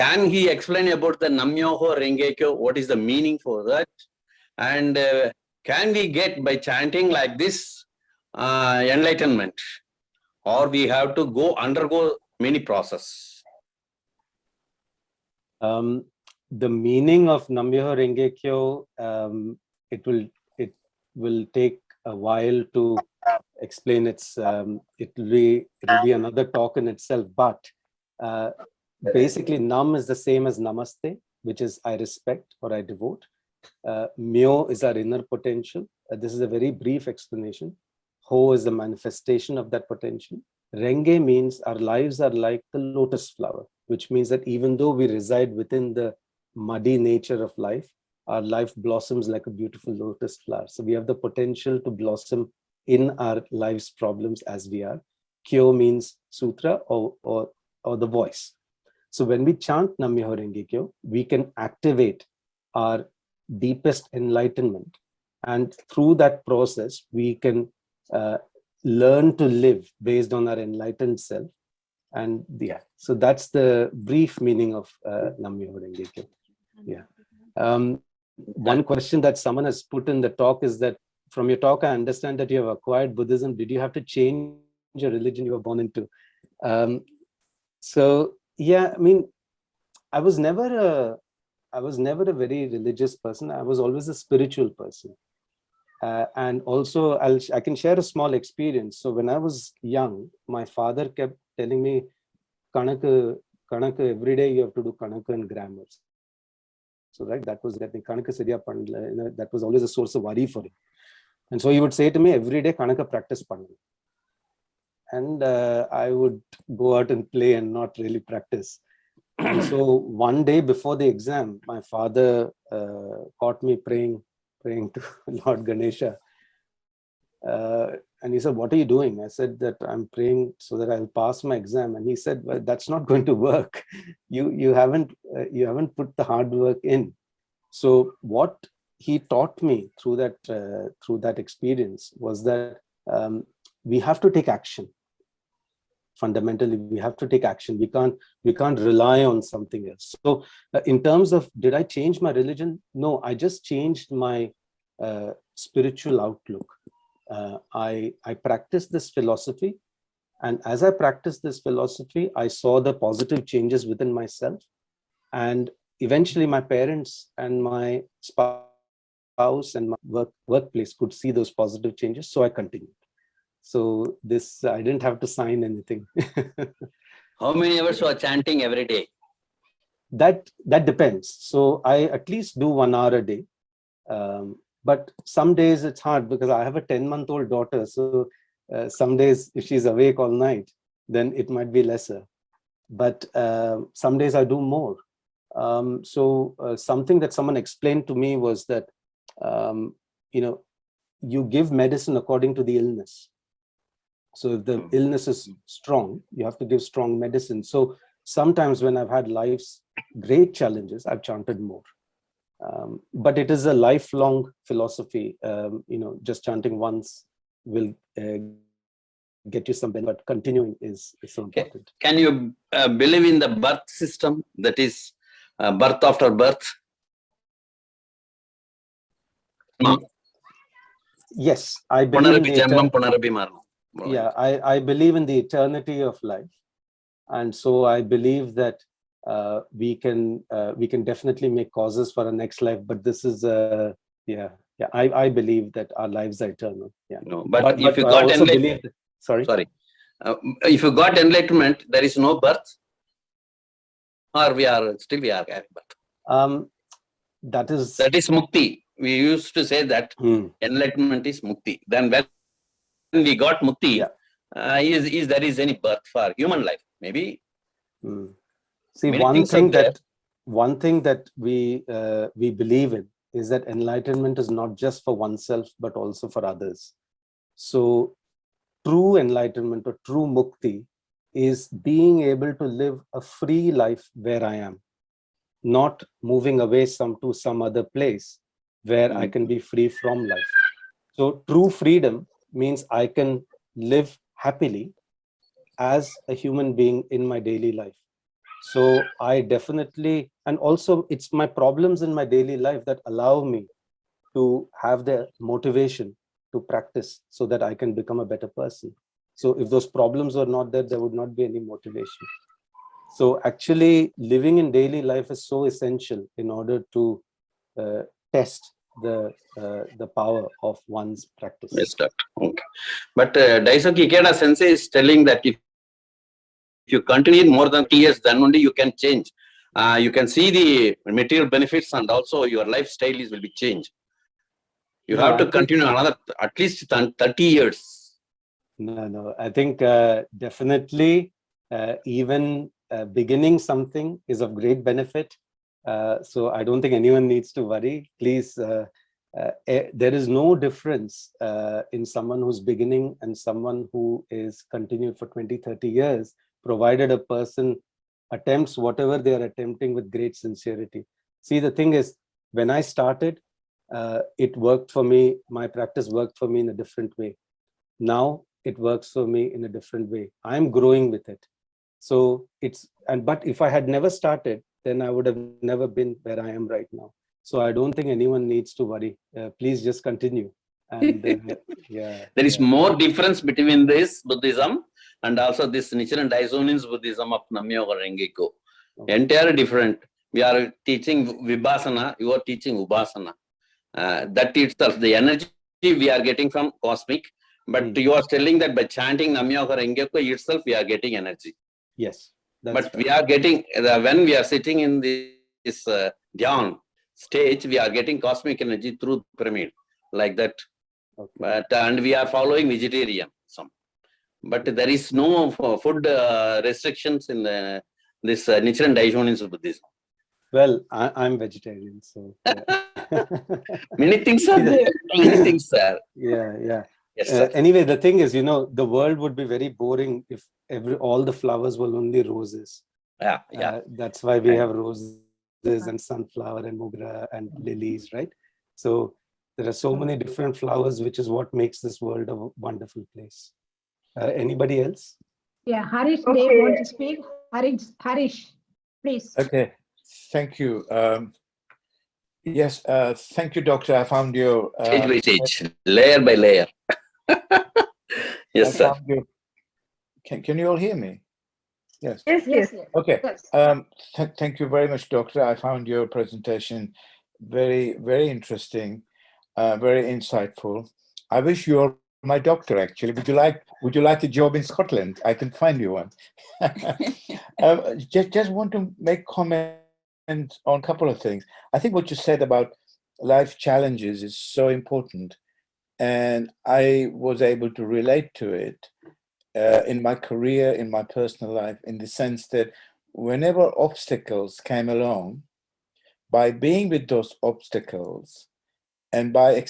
Can he explain about the Namyoho Rengekyo? What is the meaning for that? And can we get by chanting like this enlightenment, or we have to undergo many process?
The meaning of Namyoho Rengekyo, it will take a while to explain. It will be another talk in itself, but basically Nam is the same as Namaste, which is I respect or I devote. Myo is our inner potential. This is a very brief explanation. Ho is the manifestation of that potential. Renge means our lives are like the lotus flower, which means that even though we reside within the muddy nature of life, our life blossoms like a beautiful lotus flower. So we have the potential to blossom in our life's problems as we are. Kyo means sutra or the voice. So when we chant Nam-myoho Renge Kyo, we can activate our deepest enlightenment. And through that process, we can learn to live based on our enlightened self. And yeah, so that's the brief meaning of Nam-myoho Renge Kyo. Yeah. One question that someone has put in the talk is that from your talk, I understand that you have acquired Buddhism. Did you have to change your religion you were born into? So yeah, I mean, I was never a very religious person. I was always a spiritual person. And also, I can share a small experience. So when I was young, my father kept telling me, Kanaka, every day you have to do Kanaka and grammar. So right, that was that was always a source of worry for him. And so he would say to me every day, Kanaka practice pannu. And I would go out and play and not really practice. And so one day before the exam, my father caught me praying to Lord Ganesha. And he said, what are you doing? I said that I'm praying so that I'll pass my exam. And he said, well, that's not going to work. You haven't put the hard work in. So what he taught me through that experience was that we have to take action. Fundamentally, we have to take action. We can't rely on something else. So in terms of, did I change my religion? No, I just changed my spiritual outlook. I practiced this philosophy, and as I practiced this philosophy, I saw the positive changes within myself, and eventually my parents and my spouse and my workplace could see those positive changes, so I continued. So this, I didn't have to sign anything.
How many hours you are chanting every day?
That depends. So I at least do 1 hour a day. But some days it's hard because I have a 10-month-old daughter. So some days if she's awake all night, then it might be lesser. But some days I do more. So something that someone explained to me was that, you give medicine according to the illness. So if the illness is strong, you have to give strong medicine. So sometimes when I've had life's great challenges, I've chanted more. But it is a lifelong philosophy. Just chanting once will get you some benefit, but continuing is so important.
Can you believe in the birth system, that is birth after birth? No.
Yes, I believe
in
I believe in the eternity of life, and so I believe that we can definitely make causes for our next life. But this is I believe that our lives are eternal. Yeah.
No, but if you got enlightenment, if you got enlightenment, there is no birth, or we are having birth.
That is
mukti. We used to say that enlightenment is mukti. Then when we got mukti, is there is any birth for human life? Maybe.
See, one thing that we believe in is that enlightenment is not just for oneself but also for others. So true enlightenment or true mukti is being able to live a free life where I am, not moving away to some other place where I can be free from life. So true freedom means I can live happily as a human being in my daily life. So I definitely, and also it's my problems in my daily life that allow me to have the motivation to practice so that I can become a better person. So if those problems were not there, there would not be any motivation. So actually living in daily life is so essential in order to test the power of one's practice.
Yes, doctor. Okay. But Daiso Ikeda Sensei is telling that if you continue more than 3 years, then only you can change. You can see the material benefits, and also your lifestyle will be changed. You have to continue another at least 30 years.
No. I think definitely even beginning something is of great benefit. So I don't think anyone needs to worry. Please, there is no difference in someone who's beginning and someone who is continued for 20, 30 years, provided a person attempts whatever they are attempting with great sincerity. See, the thing is, when I started, it worked for me. My practice worked for me in a different way. Now it works for me in a different way. I'm growing with it. So but if I had never started, then I would have never been where I am right now. So I don't think anyone needs to worry. Please just continue. And yeah.
There is more difference between this Buddhism and also this Nichiren Daishonin's Buddhism of Namyoho Renge-kyo.
Okay.
Entirely different. We are teaching Vipassana, you are teaching Upasana. That itself, the energy we are getting from cosmic, but you are telling that by chanting Namyoho Renge-kyo itself, we are getting energy.
Yes.
But we are getting, when we are sitting in this dhyan stage, we are getting cosmic energy through pyramid, like that.
Okay.
But and we are following vegetarian. But there is no food restrictions in this Nichiren Daishonin's Buddhism.
Well, I'm vegetarian, so yeah.
Many things are there. Many things are.
Yeah.
Yes, sir.
Anyway, the thing is, the world would be very boring if all the flowers were only roses.
Yeah.
That's why we have roses and sunflower and mogra and lilies, right? So there are so many different flowers, which is what makes this world a wonderful place. Anybody else?
Yeah, Harish,
Okay.
they want to speak. Harish, please.
Okay, thank you. Yes, thank you, Doctor. I found your
Stage by stage, layer by layer. Yes, sir.
Can you all hear me? Yes.
Yes.
Okay.
Yes.
Thank you very much, Doctor. I found your presentation very, very interesting, very insightful. I wish you were my doctor. Actually, would you like a job in Scotland? I can find you one. Just want to make comment on a couple of things. I think what you said about life challenges is so important, and I was able to relate to it in my career, in my personal life, in the sense that whenever obstacles came along, by being with those obstacles and by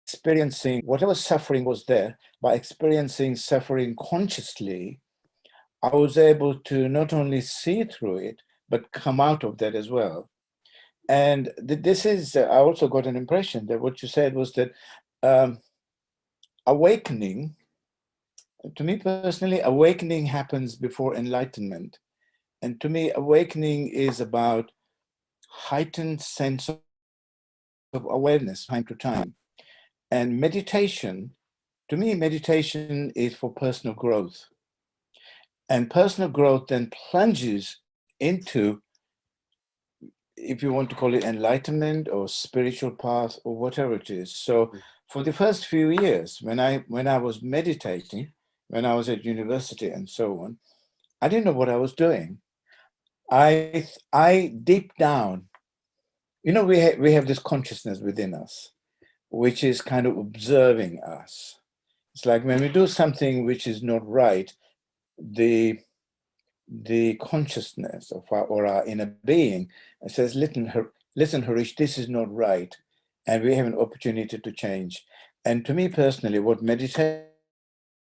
experiencing whatever suffering was there, by experiencing suffering consciously, I was able to not only see through it, but come out of that as well. And this is, I also got an impression that what you said was that awakening, to me personally, awakening happens before enlightenment. And to me, awakening is about heightened sense of awareness time to time. And meditation, to me, meditation is for personal growth. And personal growth then plunges into, if you want to call it enlightenment or spiritual path or whatever it is. So for the first few years, when I was meditating, when I was at university and so on, I didn't know what I was doing. I deep down, we have this consciousness within us, which is kind of observing us. It's like when we do something which is not right, the consciousness of our inner being says, listen, Harish, this is not right. And we have an opportunity to change. And to me personally, what meditation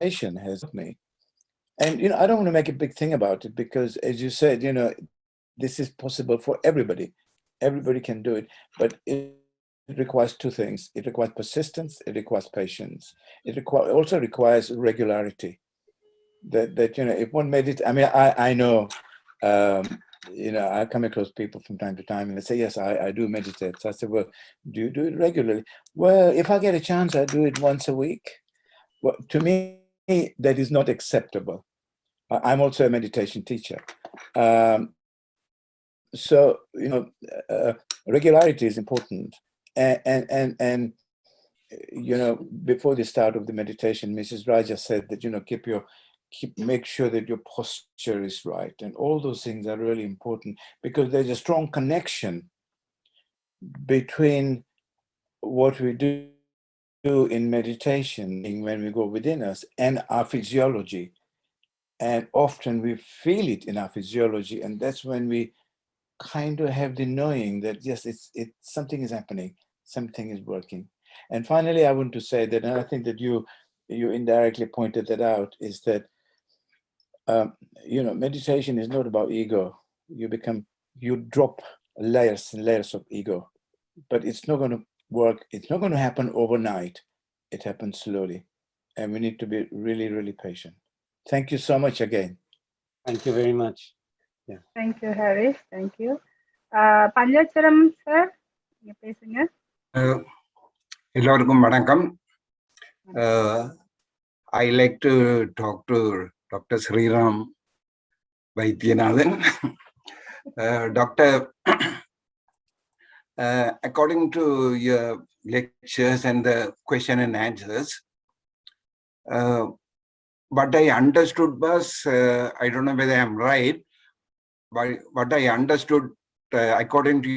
has helped me, and I don't want to make a big thing about it, because as you said, this is possible for everybody. Everybody can do it, but it requires two things. It requires persistence, it requires patience. It also requires regularity. That if one meditates, I mean, I know, I come across people from time to time and they say, yes, I do meditate. So I said, well, do you do it regularly? Well, if I get a chance, I do it once a week. Well, to me, that is not acceptable. I'm also a meditation teacher. So, regularity is important. And before the start of the meditation, Mrs. Raja said that, make sure that your posture is right. And all those things are really important, because there's a strong connection between what we do in meditation when we go within us and our physiology. And often we feel it in our physiology. And that's when we kind of have the knowing that, yes, it's something is happening, something is working. And finally, I want to say that, and I think that you indirectly pointed that out, is that meditation is not about ego. You drop layers and layers of ego, but it's not going to work. It's not going to happen overnight. It happens slowly, and we need to be really, really patient. Thank you so much again.
Thank you very much. Yeah.
Thank you, Harris. Thank you. Panjacharam sir, நீங்க பேசுங்க.
எல்லோருக்கும் வணக்கம். I like to talk to Dr. Sriram Vaidyanathan. Doctor, according to your lectures and the question and answers, what I understood was, I don't know whether I'm right, but what I understood, according to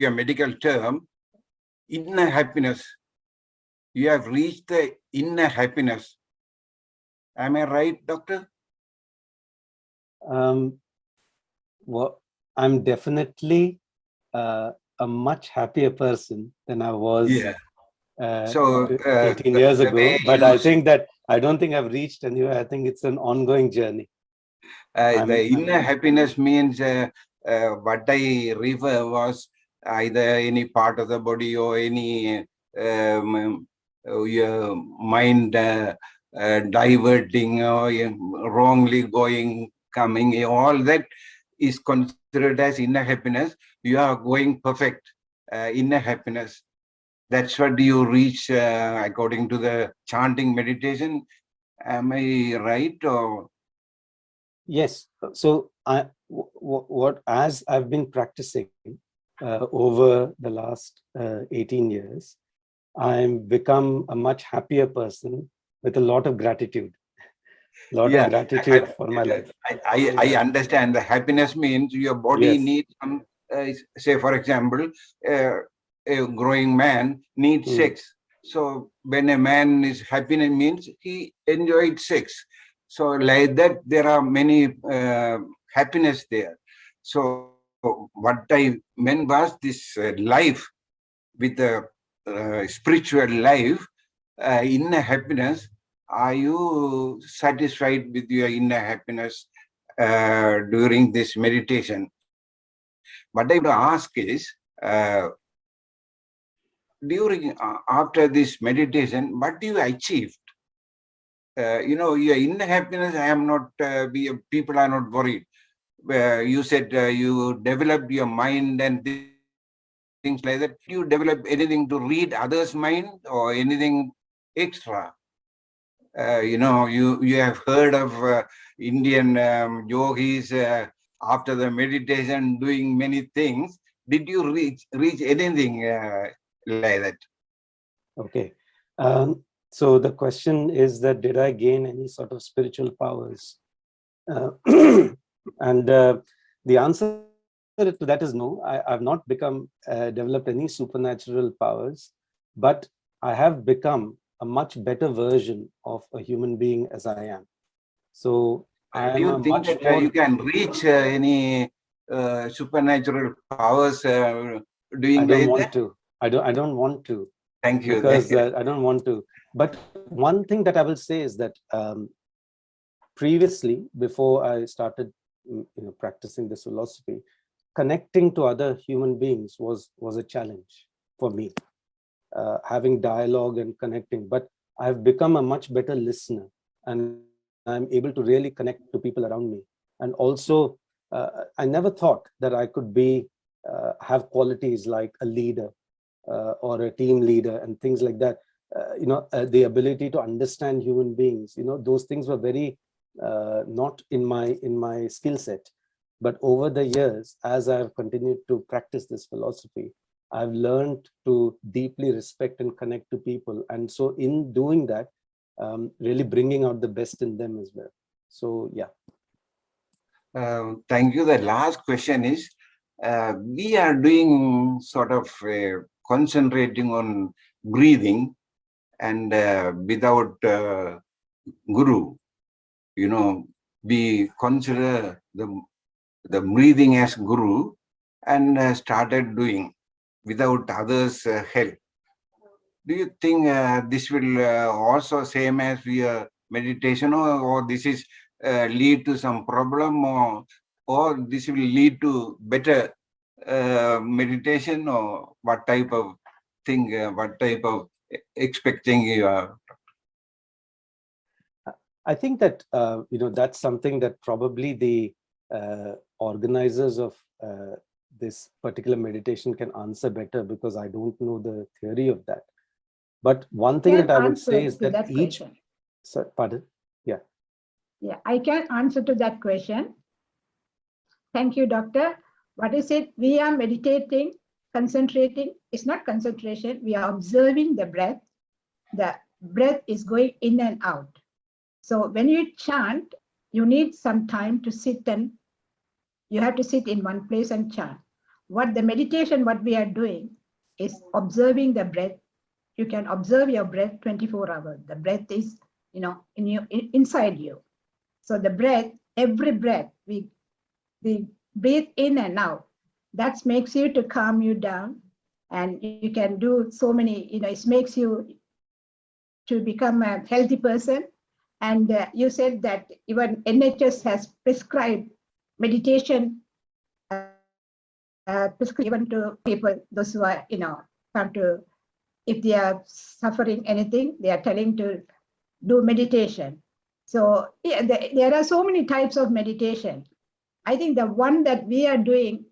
your medical term, inner happiness. You have reached the inner happiness. Am I right, doctor?
Well, I'm definitely a much happier person than I was 18 years ago. But I think that I don't think I've reached anywhere. I think it's an ongoing journey.
The inner happiness means what I refer was either any part of the body or any your mind diverting or wrongly going, coming, all that is considered as inner happiness. You are going perfect, inner happiness. That's what you reach according to the chanting meditation. Am I right? Or
yes. So what as I've been practicing over the last 18 years, I'm become a much happier person with a lot of gratitude. Lot of gratitude for my life.
I understand. The happiness means your body needs some, say for example, a growing man needs sex. So when a man is happy, it means he enjoyed sex. So like that, there are many happiness there. So what I meant was this life with the spiritual life, inner happiness. Are you satisfied with your inner happiness during this meditation? What I want to ask is, after this meditation, what do you achieved? Your inner happiness, I am not, people are not worried. You said you developed your mind and things like that. Do you develop anything to read others' mind or anything extra? You have heard of Indian yogis after the meditation doing many things. Did you reach anything like that?
Okay. So the question is that did I gain any sort of spiritual powers? And the answer to that is no. I've not developed any supernatural powers, but I have become a much better version of a human being as I am. So I am
do you think that you can reach any supernatural powers doing
I don't
like
want
that?
to. I don't want to.
Thank you.
Because I don't want to. But one thing that I will say is that previously, before I started practicing this philosophy, connecting to other human beings was a challenge for me. Having dialogue and connecting, but I've become a much better listener, and I'm able to really connect to people around me. And also, I never thought that I could have qualities like a leader or a team leader and things like that. The ability to understand human beings. Those things were very not in my skill set. But over the years, as I've continued to practice this philosophy, I've learned to deeply respect and connect to people. And so in doing that, really bringing out the best in them as well. So, yeah.
Thank you. The last question is, we are doing sort of concentrating on breathing and without guru, we consider the breathing as guru and started doing without others' help. Do you think this will also same as your meditation, or this is lead to some problem, or this will lead to better meditation, or what type of thing, what type of expecting you are?
I think that that's something that probably the organizers of this particular meditation can answer better, because I don't know the theory of that. But one thing that I would say is that each. Sorry, pardon? Yeah.
Yeah, I can answer to that question. Thank you, doctor. What is it? We are meditating, concentrating. It's not concentration. We are observing the breath. The breath is going in and out. So when you chant, you need some time to sit, and you have to sit in one place and chant. What the meditation, what we are doing is observing the breath. You can observe your breath 24 hours. The breath is, inside you. So the breath, every breath, we breathe in and out. That makes you to calm you down, and you can do so many, it makes you to become a healthy person. And you said that even NHS has prescribed meditation, prescribed even to people, those who are, come to, if they are suffering anything, they are telling to do meditation. So yeah, there are so many types of meditation. I think the one that we are doing,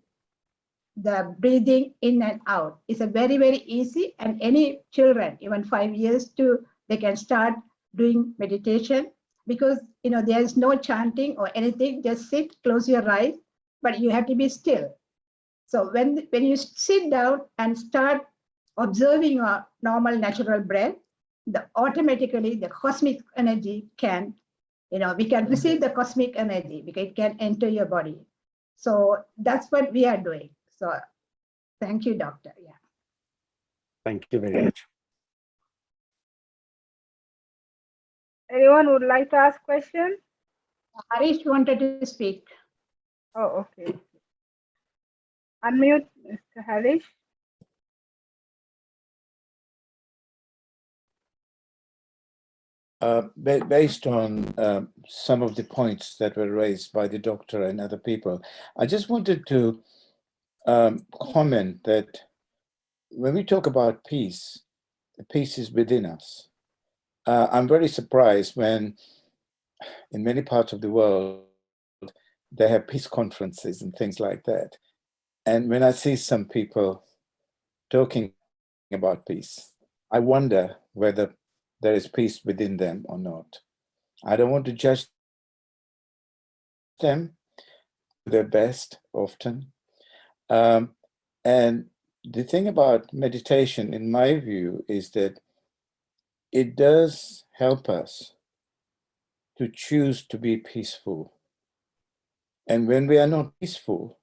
the breathing in and out, is a very, very easy, and any children, even 5 years they can start doing meditation, because there is no chanting or anything. Just sit, close your eyes, but you have to be still. So when you sit down and start observing your normal natural breath, automatically the cosmic energy can, we can receive the cosmic energy because it can enter your body. So that's what we are doing. So thank you, doctor. Yeah.
Thank you very much.
Anyone would like to ask questions?
Harish wanted to speak.
Oh, okay. Unmute, Mr. Harish.
Based on some of the points that were raised by the doctor and other people, I just wanted to comment that when we talk about peace, the peace is within us. I'm very surprised when in many parts of the world they have peace conferences and things like that. And when I see some people talking about peace, I wonder whether there is peace within them or not. I don't want to judge them, their best often. And the thing about meditation, in my view, is that it does help us to choose to be peaceful. And when we are not peaceful,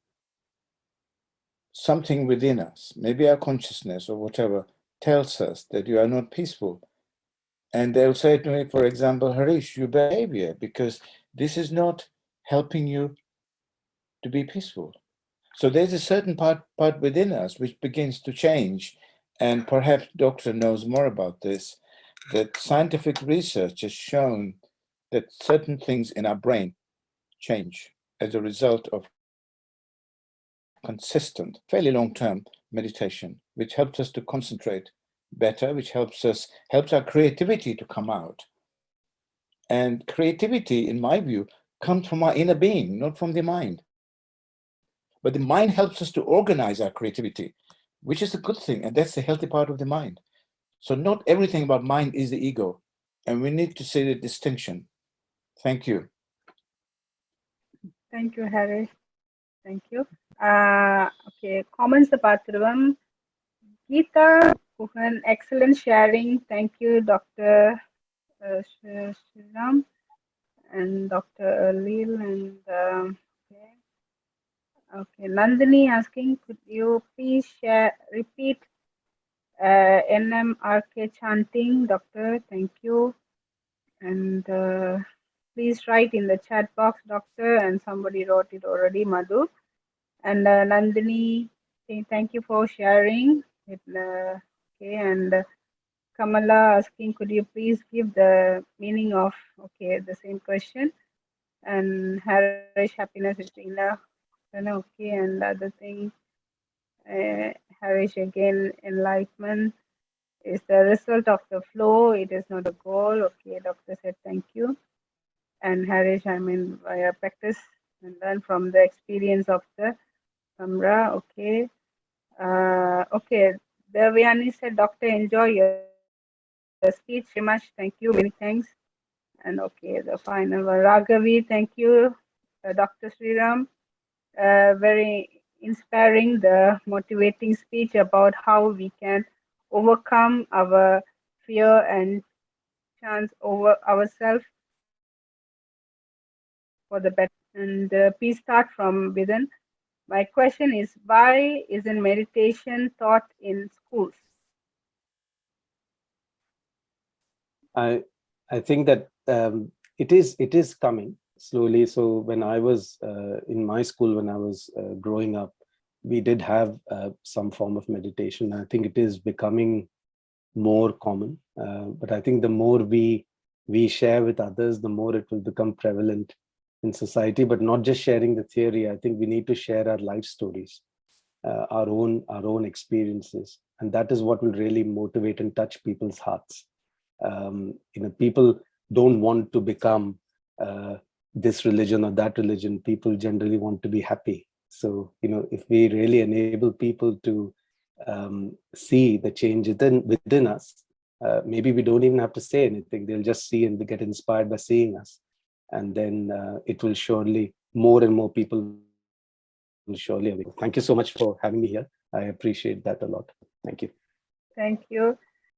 something within us, maybe our consciousness or whatever, tells us that you are not peaceful. And they'll say to me, for example, Harish, you behavior, because this is not helping you to be peaceful. So there's a certain part within us which begins to change. And perhaps doctor knows more about this, that scientific research has shown that certain things in our brain change as a result of consistent, fairly long-term meditation, which helps us to concentrate better, which helps our creativity to come out. And creativity, in my view, comes from our inner being, not from the mind. But the mind helps us to organize our creativity, which is a good thing, and that's the healthy part of the mind. So not everything about mind is the ego, and we need to see the distinction. Thank you.
Thank you, Harish. Thank you. Okay, comments Patruvam. Geeta, excellent sharing. Thank you, Dr. Sriram and Dr. Lil. And okay, Nandini asking, could you please repeat NMRK chanting, Doctor? Thank you. And please write in the chat box, Doctor. And somebody wrote it already, Madhu. And Nandini, thank you for sharing it. Okay, and Kamala asking, could you please give the meaning of, okay, the same question. and Harish, happiness is enough. Okay, and other thing, Harish again, enlightenment is the result of the flow. It is not a goal. Okay, doctor said thank you. And Harish, I mean, via practice and learn from the experience of the Samra. Okay. Okay. Devyani said, Doctor, enjoy your speech very much. Thank you. Many thanks. And okay, the final one. Raghavi, thank you. Dr. Sriram, very inspiring, the motivating speech about how we can overcome our fear and chance over ourselves for the better. And peace start from within. My question is, why isn't meditation taught in schools?
I think that it is coming slowly. So when I was in my school, when I was growing up, we did have some form of meditation. I think it is becoming more common. But I think the more we share with others, the more it will become prevalent in society. But not just sharing the theory. I think we need to share our life stories, our own experiences, and that is what will really motivate and touch people's hearts. People don't want to become this religion or that religion. People generally want to be happy. So, if we really enable people to see the change within us, maybe we don't even have to say anything. They'll just see and they get inspired by seeing us. And then it will surely, more and more people will surely. Thank you so much for having me here. I appreciate that a lot. Thank you.
Thank you.